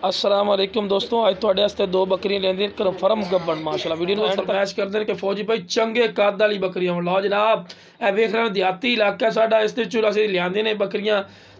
अस्सलाम वालेकुम दोस्तों, अज तुहाडे वास्ते दो बकरियां लेंदी कन्फर्म गब्बन माशाल्लाह। वीडियो नूं फरमाइश करदे ने कि फौजी भाई चंगे कद वाली बकरियां लो जनाब। ए वेख रहे देहाती इलाका साडा, इस दे चुल असीं लिआंदे ने बकरियां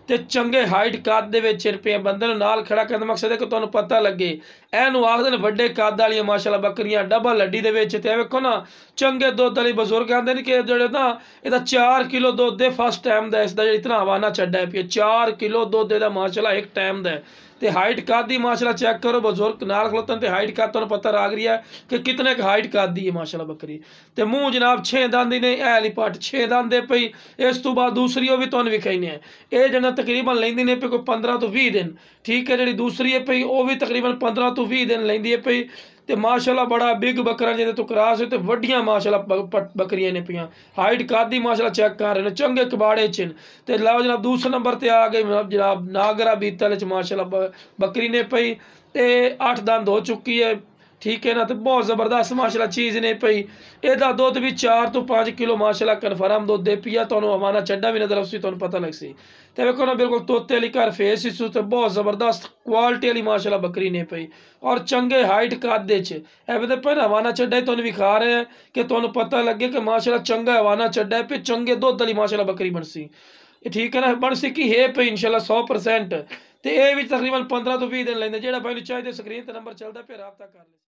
ते चंगे हाइट कद दे विच रुपए बंदे नूं नाल खड़ा करन दा मकसद है कि तुहानूं पता लगे। एनूं आखदे ने वड्डे कद वालियां माशाल्लाह बकरियां डबल हड्डी दे विच। ते वेखो ना चंगे दुध वाले बजुर्ग आंदे ने कि जेह्ड़े ना इहदा 4 किलो दुध है फस्ट टाइम दा, इसदा इतना हवाना छड्डा है 4 किलो दुध इहदा माशाल्लाह एक टाइम दा है। ते हाइट कद दी माशाल्लाह चेक करो, बजुर्ग नाल खलोतन ते हाइट कद तुहानूं पता लग रही है कि कितने क हाइट कद दी है माशाल्लाह बकरी। ते मूँह जनाब 6 दंद ने, ऐ वाली पट 6 दंद है पई। इस तो बाद दूसरी भी तुहानूं विखाई है, ये जना तकरीबन लैंदी ने पे कोई 15 तो 20 दिन। ठीक है, जी दूसरी है पई वह भी तकरीबन 15 तो 20 दिन लैंदी है पई। ते माशाल्लाह बड़ा बिग बकरा जिहदे तो क्रॉस है ते वड्डियां माशाल्लाह बकरियां ने पियां। हाइट कद दी माशाल्लाह चेक कर रहे हैं, चंगे कबाड़े च न। ते लाओ जनाब दूसरे नंबर ते आ गई जनाब नागरा बीतल च माशाल्लाह बकरी ने पई ते 8 दंद हो चुकी है। ठीक है ना, तो बहुत ज़बरदस्त माशाल्लाह चीज़ ने पई। एदा दुध भी 4 तो 5 किलो माशाल्लाह कन्फर्म दुध दे पिया। तुहानूं हवाना चड्डा भी नजर उसी तुहानूं पता लग सी। ते वेखो ना बिल्कुल तोते वाली घर फेस इस ते बहुत ज़बरदस्त क्वालिटी वाली माशाल्लाह बकरी ने पई और चंगे हाइट कद दे च। एवं पे हवाना चड्डा ही तुहानूं विखा रहे हैं कि तुहानूं पता लगे कि माशाल्लाह चंगा हवाना चड्डा है पे, चंगे दुध वाली माशाल्लाह बकरी बनसी। ठीक है ना, बन सिक्की है पे इंशाल्लाह 100%। तो यह भी तकरीबन 15 तो 20 दिन लेंदे। जेड़ा भाई चाहिए स्क्रीन ते नंबर चलता पे रब्ता कर ले।